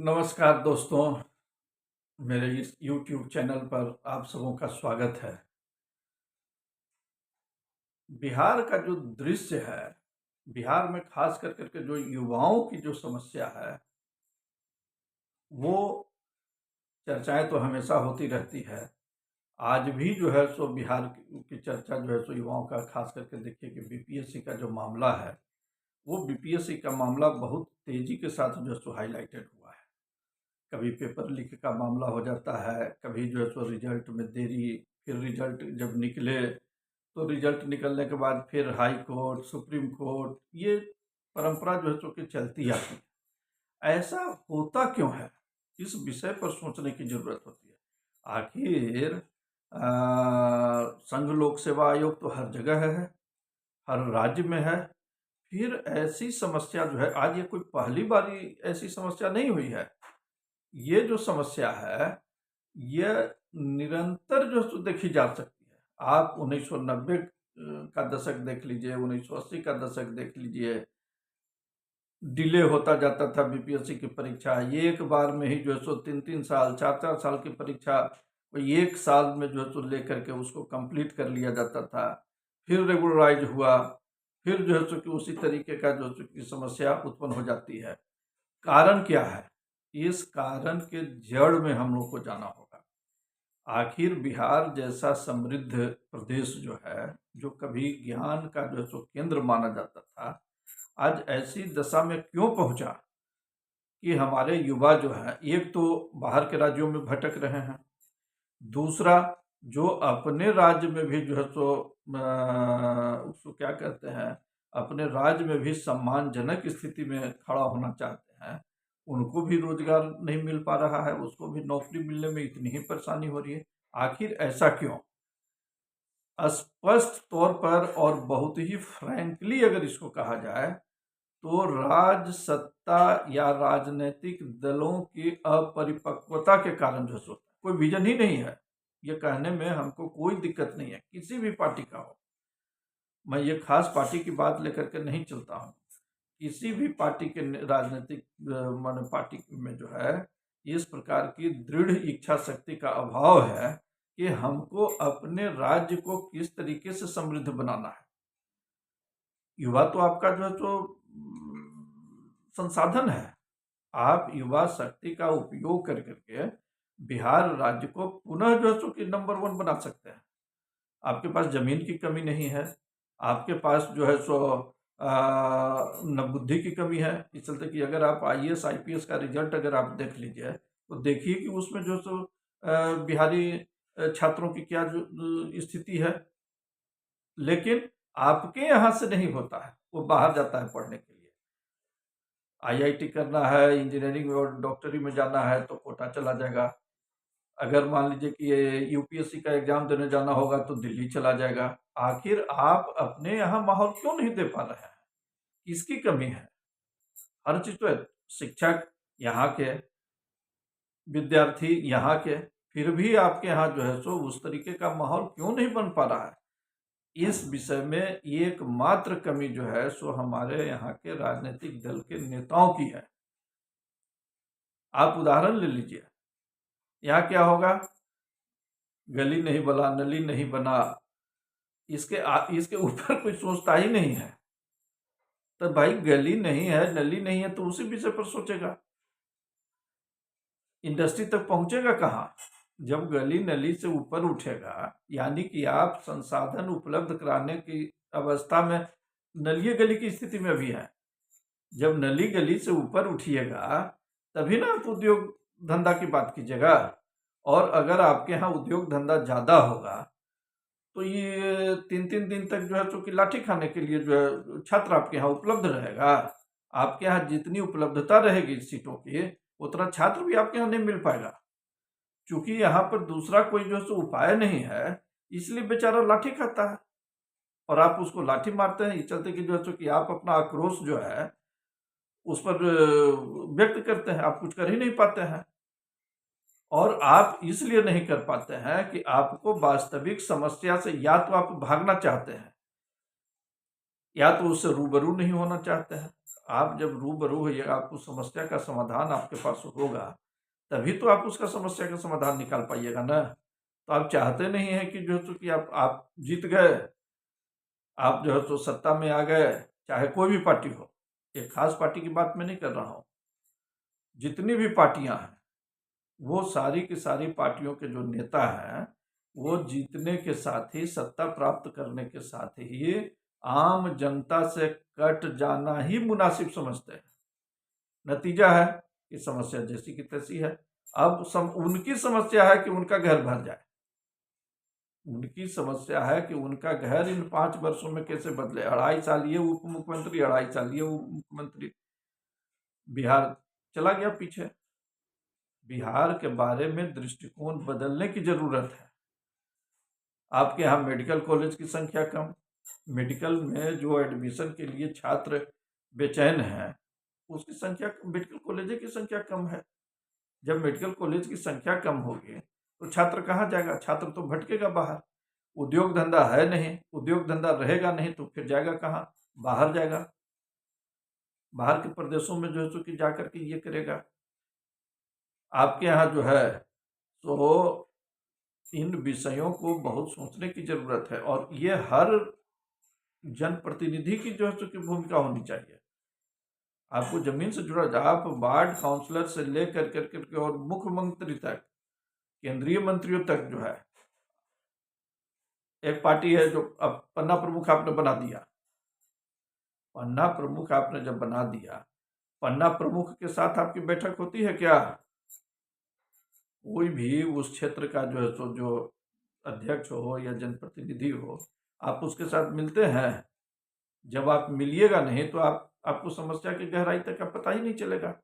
नमस्कार दोस्तों, मेरे इस YouTube चैनल पर आप सबों का स्वागत है। बिहार का जो दृश्य है, बिहार में खास कर के जो युवाओं की जो समस्या है, वो चर्चाएं तो हमेशा होती रहती है। आज भी जो है सो बिहार की चर्चा जो है सो युवाओं का खास करके देखिए कि बीपीएससी का जो मामला है, वो बीपीएससी का मामला बहुत तेजी के साथ जो है सो हाईलाइटेड हुआ है। कभी पेपर लीक का मामला हो जाता है, कभी जो है सो रिजल्ट में देरी, फिर रिजल्ट जब निकले तो रिजल्ट निकलने के बाद फिर हाई कोर्ट, सुप्रीम कोर्ट, ये परंपरा जो है सो कि चलती आती है। ऐसा होता क्यों है? इस विषय पर सोचने की जरूरत होती है। आखिर संघ लोक सेवा आयोग तो हर जगह है, हर राज्य में है। फिर ऐसी समस्या जो है, आज ये कोई पहली बारी ऐसी समस्या नहीं हुई है। ये जो समस्या है, ये निरंतर जो है सो देखी जा सकती है। आप 1990 का दशक देख लीजिए, 1980 का दशक देख लीजिए। डिले होता जाता था बीपीएससी की परीक्षा, एक बार में ही जो है सो 3-3 साल, 4-4 साल की परीक्षा कोई एक साल में जो है सो लेकर के उसको कंप्लीट कर लिया जाता था। फिर रेगुलराइज हुआ, फिर जो है सो कि उसी तरीके का जो है सो कि समस्या उत्पन्न हो जाती है। कारण क्या है? इस कारण के जड़ में हम लोग को जाना होगा। आखिर बिहार जैसा समृद्ध प्रदेश जो है, जो कभी ज्ञान का जो है सो केंद्र माना जाता था, आज ऐसी दशा में क्यों पहुंचा कि हमारे युवा जो है, एक तो बाहर के राज्यों में भटक रहे हैं, दूसरा जो अपने राज्य में भी जो है सो उसको क्या कहते हैं, अपने राज्य में भी सम्मानजनक स्थिति में खड़ा होना चाहते हैं, उनको भी रोजगार नहीं मिल पा रहा है, उसको भी नौकरी मिलने में इतनी ही परेशानी हो रही है। आखिर ऐसा क्यों? स्पष्ट तौर पर और बहुत ही फ्रैंकली अगर इसको कहा जाए, तो राज सत्ता या राजनीतिक दलों की अपरिपक्वता के कारण जो सो कोई विजन ही नहीं है। ये कहने में हमको कोई दिक्कत नहीं है, किसी भी पार्टी का हो। मैं ये खास पार्टी की बात लेकर के नहीं चलता हूँ। किसी भी पार्टी के राजनीतिक माने पार्टी में जो है, इस प्रकार की दृढ़ इच्छा शक्ति का अभाव है कि हमको अपने राज्य को किस तरीके से समृद्ध बनाना है। युवा तो आपका जो है तो संसाधन है। आप युवा शक्ति का उपयोग कर करके बिहार राज्य को पुनः जो है सो कि नंबर 1 बना सकते हैं। आपके पास जमीन की कमी नहीं है, आपके पास जो है सो न बुद्धि की कमी है। इस चलते कि अगर आप आईएएस आईपीएस का रिजल्ट अगर आप देख लीजिए, तो देखिए कि उसमें जो सो बिहारी छात्रों की क्या जो स्थिति है। लेकिन आपके यहाँ से नहीं होता है, वो बाहर जाता है पढ़ने के लिए। आईआईटी करना है, इंजीनियरिंग और डॉक्टरी में जाना है तो कोटा चला जाएगा। अगर मान लीजिए कि ये यूपीएससी का एग्जाम देने जाना होगा तो दिल्ली चला जाएगा। आखिर आप अपने यहाँ माहौल क्यों नहीं दे पा रहे हैं? किसकी कमी है? हर चीज तो है। शिक्षक यहाँ के, विद्यार्थी यहाँ के, फिर भी आपके यहाँ जो है सो उस तरीके का माहौल क्यों नहीं बन पा रहा है? इस विषय में एकमात्र कमी जो है सो हमारे यहाँ के राजनीतिक दल के नेताओं की है। आप उदाहरण ले लीजिए, यहाँ क्या होगा? गली नहीं बना, नली नहीं बना, इसके ऊपर कोई सोचता ही नहीं है। तो भाई गली नहीं है, नली नहीं है तो उसी विषय पर सोचेगा। इंडस्ट्री तक पहुंचेगा कहाँ? जब गली नली से ऊपर उठेगा, यानी कि आप संसाधन उपलब्ध कराने की अवस्था में नलिये गली की स्थिति में भी है। जब नली गली से ऊपर उठिएगा, तभी ना आप उद्योग धंधा की बात कीजिएगा। और अगर आपके यहाँ उद्योग धंधा ज्यादा होगा, तो ये 3-3 दिन तक जो है चूंकि लाठी खाने के लिए जो है छात्र आपके यहाँ उपलब्ध रहेगा। आपके यहाँ जितनी उपलब्धता रहेगी सीटों की, उतना छात्र भी आपके यहाँ नहीं मिल पाएगा। चूंकि यहाँ पर दूसरा कोई जो है सो उपाय नहीं है, इसलिए बेचारा लाठी खाता है और आप उसको लाठी मारते हैं। इस चलते कि जो है सो कि आप अपना आक्रोश जो है उस पर व्यक्त करते हैं, आप कुछ कर ही नहीं पाते हैं। और आप इसलिए नहीं कर पाते हैं कि आपको वास्तविक समस्या से या तो आप भागना चाहते हैं, या तो उससे रूबरू नहीं होना चाहते हैं। आप जब रूबरू होइएगा, आपको समस्या का समाधान आपके पास होगा, तभी तो आप उसका समस्या का समाधान निकाल पाइएगा ना। तो आप चाहते नहीं हैं कि जो है सो कि आप जीत गए, आप जो है सो सत्ता में आ गए, चाहे कोई भी पार्टी हो। एक खास पार्टी की बात मैं नहीं कर रहा हूँ, जितनी भी पार्टियां हैं वो सारी की सारी पार्टियों के जो नेता हैं वो जीतने के साथ ही, सत्ता प्राप्त करने के साथ ही आम जनता से कट जाना ही मुनासिब समझते हैं। नतीजा है कि समस्या जैसी की तैसी है। अब उनकी समस्या है कि उनका घर भर जाए, उनकी समस्या है कि उनका घर इन 5 वर्षों में कैसे बदले। 2.5 साल ये उप मुख्यमंत्री, 2.5 साल ये उप मुख्यमंत्री, बिहार चला गया पीछे। बिहार के बारे में दृष्टिकोण बदलने की जरूरत है। आपके यहाँ मेडिकल कॉलेज की संख्या कम, मेडिकल में जो एडमिशन के लिए छात्र बेचैन हैं उसकी संख्या, मेडिकल कॉलेज की संख्या कम है। जब मेडिकल कॉलेज की संख्या कम होगी तो छात्र कहाँ जाएगा? छात्र तो भटकेगा बाहर। उद्योग धंधा है नहीं, उद्योग धंधा रहेगा नहीं तो फिर जाएगा कहाँ? बाहर जाएगा, बाहर के प्रदेशों में जो है सो कि जाकर के ये करेगा। आपके यहाँ जो है तो इन विषयों को बहुत सोचने की जरूरत है और ये हर जनप्रतिनिधि की जो है सो कि भूमिका होनी चाहिए। आपको जमीन से जुड़ा, आप वार्ड काउंसलर से लेकर करके और मुख्यमंत्री तक, केंद्रीय मंत्रियों तक जो है, एक पार्टी है जो अब पन्ना प्रमुख आपने बना दिया। पन्ना प्रमुख आपने जब बना दिया, पन्ना प्रमुख के साथ आपकी बैठक होती है क्या? कोई भी उस क्षेत्र का जो है सो जो अध्यक्ष हो या जनप्रतिनिधि हो, आप उसके साथ मिलते हैं? जब आप मिलिएगा नहीं तो आपको समस्या की गहराई तक का पता ही नहीं चलेगा।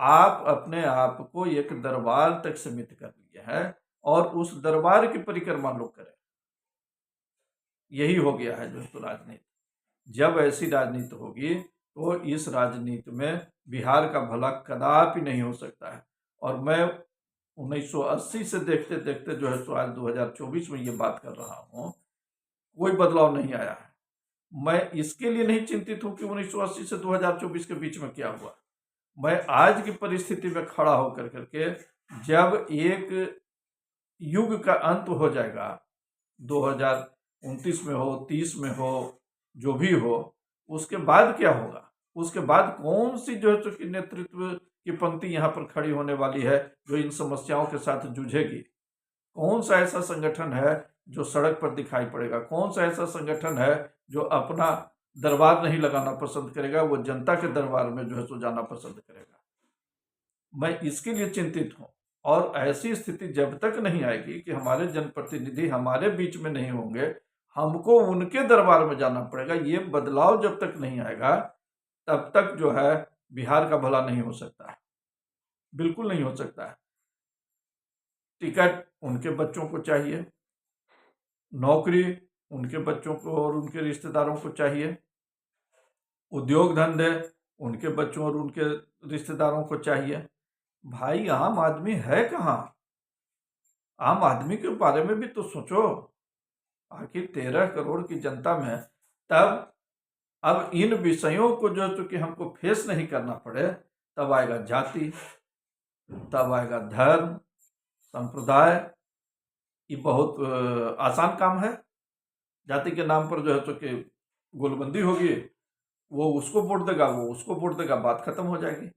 आप अपने आप को एक दरबार तक सीमित कर लिए हैं और उस दरबार की परिक्रमा लोग करें। यही हो गया है जो तो राजनीति। जब ऐसी राजनीति होगी तो इस राजनीति में बिहार का भला कदापि नहीं हो सकता है। और मैं 1980 से देखते देखते जो है सो आज 2024 में ये बात कर रहा हूँ, कोई बदलाव नहीं आया है। मैं इसके लिए नहीं चिंतित हूं कि 1980 से 2024 के बीच में क्या हुआ। मैं आज की परिस्थिति में खड़ा होकर करके, जब एक युग का अंत हो जाएगा, 2029 में हो, 30 में हो, जो भी हो, उसके बाद क्या होगा? उसके बाद कौन सी जो है कि नेतृत्व की पंक्ति यहाँ पर खड़ी होने वाली है जो इन समस्याओं के साथ जूझेगी? कौन सा ऐसा संगठन है जो सड़क पर दिखाई पड़ेगा? कौन सा ऐसा संगठन है जो अपना दरबार नहीं लगाना पसंद करेगा, वो जनता के दरबार में जो है सो जाना पसंद करेगा? मैं इसके लिए चिंतित हूं। और ऐसी स्थिति जब तक नहीं आएगी कि हमारे जनप्रतिनिधि हमारे बीच में नहीं होंगे, हमको उनके दरबार में जाना पड़ेगा, ये बदलाव जब तक नहीं आएगा तब तक जो है बिहार का भला नहीं हो सकता है, बिल्कुल नहीं हो सकता है। टिकट उनके बच्चों को चाहिए, नौकरी उनके बच्चों को और उनके रिश्तेदारों को चाहिए, उद्योग धंधे उनके बच्चों और उनके रिश्तेदारों को चाहिए। भाई आम आदमी है कहाँ? आम आदमी के बारे में भी तो सोचो। आखिर 13 करोड़ की जनता में तब अब इन विषयों को जो चूंकि हमको फेस नहीं करना पड़े, तब आएगा जाति, तब आएगा धर्म, संप्रदाय। ये बहुत आसान काम है। जाति के नाम पर जो है चूंकि गोलबंदी होगी, वो उसको वोट देगा, वो उसको वोट देगा, बात खत्म हो जाएगी।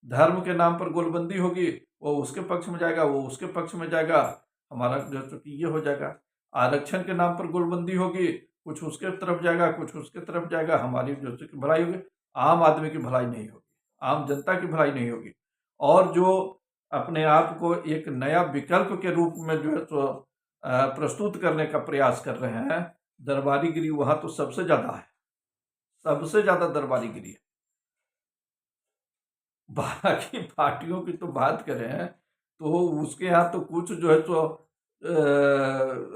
धर्म के नाम पर गोलबंदी होगी, वो उसके पक्ष में जाएगा, वो उसके पक्ष में जाएगा, हमारा जो चूंकि ये हो जाएगा। आरक्षण के नाम पर गोलबंदी होगी, कुछ उसके तरफ जाएगा, कुछ उसके तरफ जाएगा, हमारी जो चूंकि भलाई होगी, आम आदमी की भलाई नहीं होगी, आम जनता की भलाई नहीं होगी। और जो अपने आप को एक नया विकल्प के रूप में जो है तो प्रस्तुत करने का प्रयास कर रहे हैं, दरबारीगिरी वहां तो सबसे ज्यादा है, सबसे ज्यादा दरबारीगिरी है। बाकी पार्टियों की तो बात करें तो उसके यहाँ तो कुछ जो है तो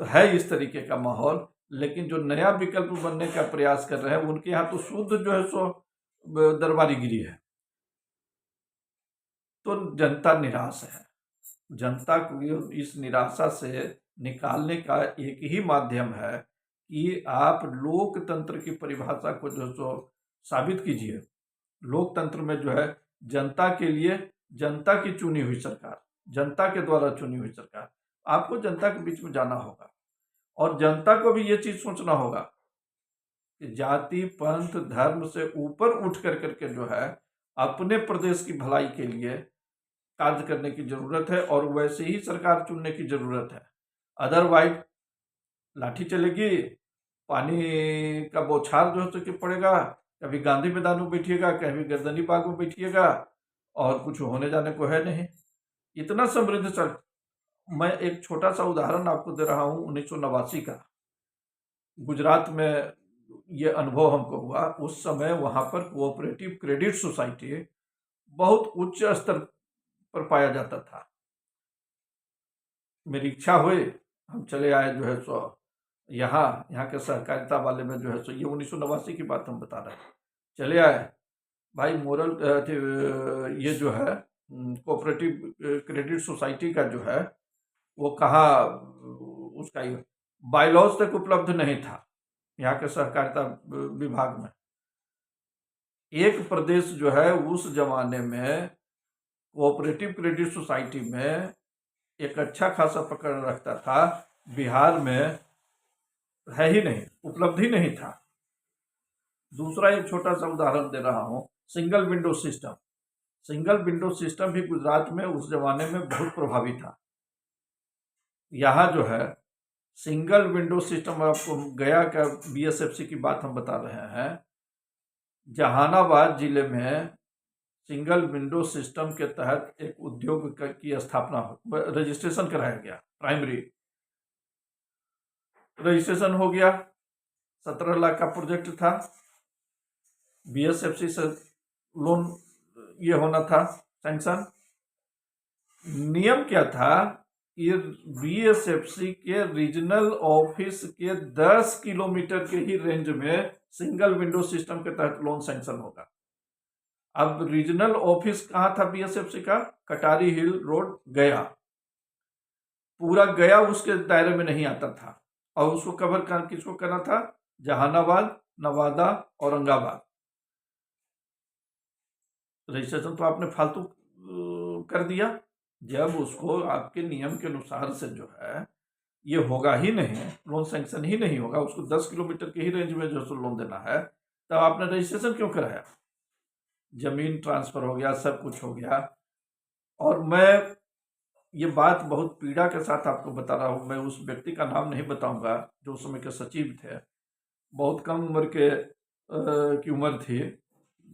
है इस तरीके का माहौल, लेकिन जो नया विकल्प बनने का प्रयास कर रहे हैं उनके यहाँ तो शुद्ध जो है सो दरबारीगिरी है। तो जनता निराश है। जनता को इस निराशा से निकालने का एक ही माध्यम है कि आप लोकतंत्र की परिभाषा को जो सो साबित कीजिए। लोकतंत्र में जो है जनता के लिए, जनता की चुनी हुई सरकार, जनता के द्वारा चुनी हुई सरकार, आपको जनता के बीच में जाना होगा और जनता को भी ये चीज सोचना होगा कि जाति, पंथ, धर्म से ऊपर उठ करके जो है अपने प्रदेश की भलाई के लिए कार्य करने की जरूरत है और वैसे ही सरकार चुनने की जरूरत है। अदरवाइज लाठी चलेगी, पानी का बौछार जो है तो पड़ेगा, कभी गांधी मैदान में बैठिएगा, कभी गर्दनी बाग में बैठिएगा और कुछ होने जाने को है नहीं। इतना समृद्ध सर, मैं एक छोटा सा उदाहरण आपको दे रहा हूँ 1989 का। गुजरात में ये अनुभव हमको हुआ। उस समय वहाँ पर कोऑपरेटिव क्रेडिट सोसाइटी बहुत उच्च स्तर पर पाया जाता था। मेरी इच्छा हुई, हम चले आए जो है सो यहाँ के सहकारिता वाले में जो है सो, ये 1989 की बात हम बता रहे हैं। चले आए भाई, मोरल ये जो है कोऑपरेटिव क्रेडिट सोसाइटी का जो है वो कहाँ, उसका बायलॉज तक उपलब्ध नहीं था यहाँ के सहकारिता विभाग में। एक प्रदेश जो है उस जमाने में कोऑपरेटिव क्रेडिट सोसाइटी में एक अच्छा खासा पकड़ रखता था, बिहार में है ही नहीं, उपलब्ध ही नहीं था। दूसरा एक छोटा सा उदाहरण दे रहा हूँ, single window system. Single window system भी गुजरात में उस जमाने में बहुत प्रभावी था। यहाँ जो है सिंगल विंडो सिस्टम, आपको गया का बीएसएफसी की बात हम बता रहे हैं, जहानाबाद जिले में सिंगल विंडो सिस्टम के तहत एक उद्योग की स्थापना, रजिस्ट्रेशन कराया गया। प्राइमरी रजिस्ट्रेशन हो गया, 17 लाख का प्रोजेक्ट था। बीएसएफसी से लोन ये होना था सैंक्शन। नियम क्या था कि बीएसएफसी के रीजनल ऑफिस के 10 किलोमीटर के ही रेंज में सिंगल विंडो सिस्टम के तहत लोन सैंक्शन होगा। अब रीजनल ऑफिस कहाँ था बीएसएफसी का? कटारी हिल रोड, गया। पूरा गया उसके दायरे में नहीं आता था और उसको कवर किसको करना था? जहानाबाद, नवादा, औरंगाबाद। रजिस्ट्रेशन तो आपने फालतू कर दिया। जब उसको आपके नियम के अनुसार से जो है ये होगा ही नहीं, लोन सैंक्शन ही नहीं होगा, उसको 10 किलोमीटर के ही रेंज में जो लोन देना है, तब आपने रजिस्ट्रेशन क्यों कराया? जमीन ट्रांसफर हो गया, सब कुछ हो गया। और मैं ये बात बहुत पीड़ा के साथ आपको बता रहा हूँ। मैं उस व्यक्ति का नाम नहीं बताऊंगा जो उस समय के सचिव थे। बहुत कम उम्र की उम्र थी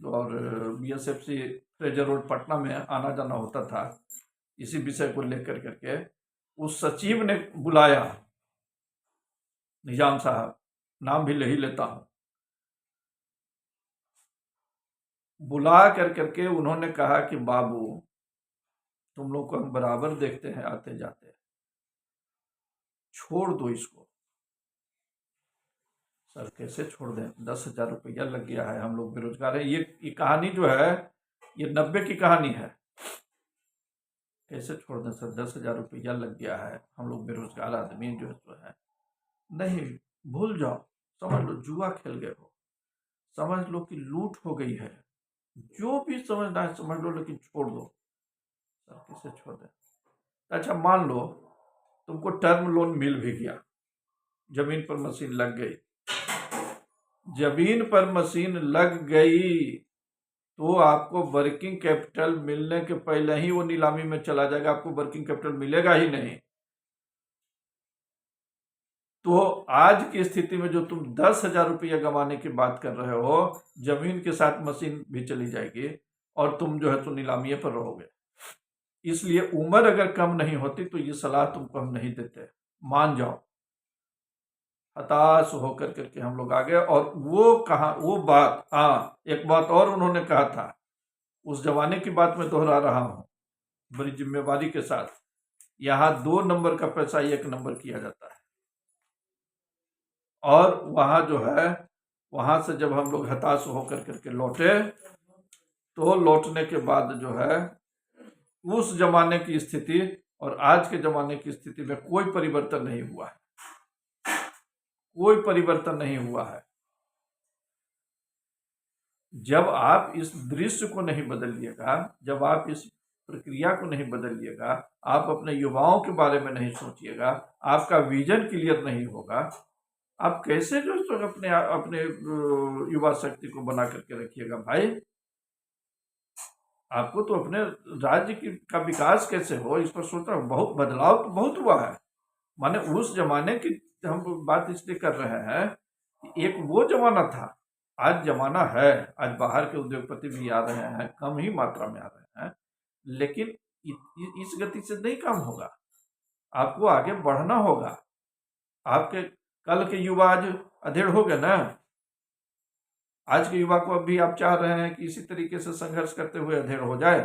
और बीएसएफसी ट्रेजर रोड पटना में आना जाना होता था इसी विषय को लेकर करके। उस सचिव ने बुलाया, निजाम साहब, नाम भी नहीं लेता हूं, बुला कर करके उन्होंने कहा कि बाबू, तुम लोग को हम बराबर देखते हैं आते जाते, छोड़ दो इसको। सर कैसे छोड़ दें? 10,000 रुपया लग गया है, हम लोग बेरोजगार हैं। ये कहानी जो है ये 90 की कहानी है। कैसे छोड़ दें सर? 10,000 रुपया लग गया है, हम लोग बेरोजगार आदमी जो है। नहीं, भूल जाओ, समझ लो जुआ खेल गए हो, समझ लो कि लूट हो गई है, जो भी समझना है समझ लो, लेकिन छोड़ दो। सर कैसे छोड़ दें? अच्छा मान लो तुमको टर्म लोन मिल भी गया, जमीन पर मशीन लग गई, जमीन पर मशीन लग गई तो आपको वर्किंग कैपिटल मिलने के पहले ही वो नीलामी में चला जाएगा, आपको वर्किंग कैपिटल मिलेगा ही नहीं। तो आज की स्थिति में जो तुम 10,000 रुपया गंवाने की बात कर रहे हो, जमीन के साथ मशीन भी चली जाएगी और तुम जो है तो नीलामी पर रहोगे। इसलिए उम्र अगर कम नहीं होती तो ये सलाह तुमको हम नहीं देते, मान जाओ। हताश होकर करके हम लोग आ गए। और वो बात, हाँ एक बात और उन्होंने कहा था, उस जमाने की बात मैं दोहरा रहा हूं बड़ी जिम्मेवारी के साथ, यहाँ 2 नंबर का पैसा 1 नंबर किया जाता है। और वहां जो है, वहां से जब हम लोग हताश होकर करके लौटे तो लौटने के बाद जो है उस जमाने की स्थिति और आज के जमाने की स्थिति में कोई परिवर्तन नहीं हुआ है, कोई परिवर्तन नहीं हुआ है। जब आप इस दृश्य को नहीं बदलिएगा, जब आप इस प्रक्रिया को नहीं बदलिएगा, आप अपने युवाओं के बारे में नहीं सोचिएगा, आपका विजन क्लियर नहीं होगा, आप कैसे जो है अपने अपने युवा शक्ति को बना करके रखिएगा भाई। आपको तो अपने राज्य का विकास कैसे हो इस पर सोचना। बहुत बदलाव तो बहुत हुआ है। माने उस जमाने की हम बात इसलिए कर रहे हैं कि एक वो जमाना था, आज जमाना है। आज बाहर के उद्योगपति भी आ रहे हैं, कम ही मात्रा में आ रहे हैं, लेकिन इस गति से नहीं काम होगा। आपको आगे बढ़ना होगा। आपके कल के युवा आज अधेड़ हो गए ना। आज के युवा को अभी आप चाह रहे हैं कि इसी तरीके से संघर्ष करते हुए अधेड़ हो जाए,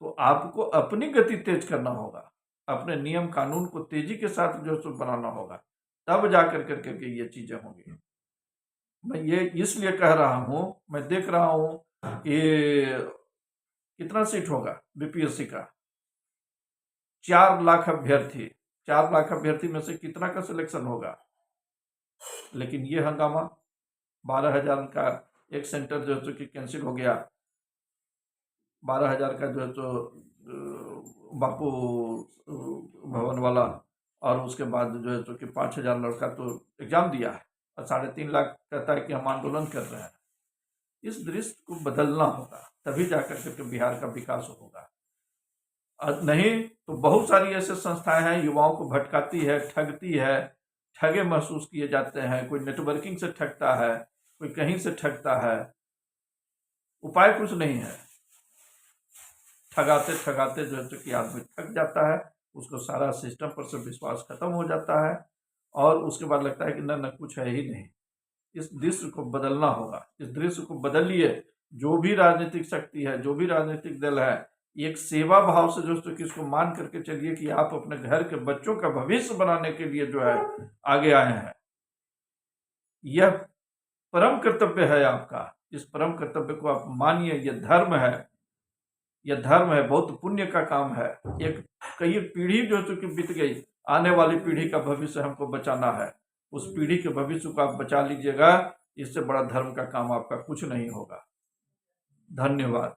तो आपको अपनी गति तेज करना होगा, अपने नियम कानून को तेजी के साथ जो है बनाना होगा, तब जाकर करके ये चीजें होंगी। मैं ये इसलिए कह रहा हूं, मैं देख रहा हूं कि कितना सीट होगा बीपीएससी का, 4 लाख अभ्यर्थी, 4 लाख अभ्यर्थी में से कितना का सिलेक्शन होगा। लेकिन ये हंगामा, 12,000 का एक सेंटर जो है कि कैंसिल हो गया, 12,000 का जो है तो बापू भवन वाला, और उसके बाद जो है तो कि 5,000 लड़का तो एग्जाम दिया है, और 3.5 लाख कहता है कि हम आंदोलन कर रहे हैं। इस दृश्य को बदलना होगा, तभी जाकर के बिहार का विकास होगा। नहीं तो बहुत सारी ऐसे संस्थाएं हैं, युवाओं को भटकाती है, ठगती है, ठगे महसूस किए जाते हैं। कोई नेटवर्किंग से ठगता है, कोई कहीं से ठगता है। उपाय कुछ नहीं है। ठगाते ठगाते जो है कि आदमी थक जाता है, उसको सारा सिस्टम पर से विश्वास खत्म हो जाता है, और उसके बाद लगता है कि न कुछ है ही नहीं। इस दृश्य को बदलना होगा। इस दृश्य को बदलिए। जो भी राजनीतिक शक्ति है, जो भी राजनीतिक दल है, एक सेवा भाव से जो कि इसको मान करके चलिए कि आप अपने घर के बच्चों का भविष्य बनाने के लिए जो है आगे आए हैं। यह परम कर्तव्य है आपका। इस परम कर्तव्य को आप मानिए। यह धर्म है, यह धर्म है, बहुत पुण्य का काम है। एक कई पीढ़ी जो कि बीत गई, आने वाली पीढ़ी का भविष्य हमको बचाना है। उस पीढ़ी के भविष्य को आप बचा लीजिएगा, इससे बड़ा धर्म का काम आपका कुछ नहीं होगा। धन्यवाद।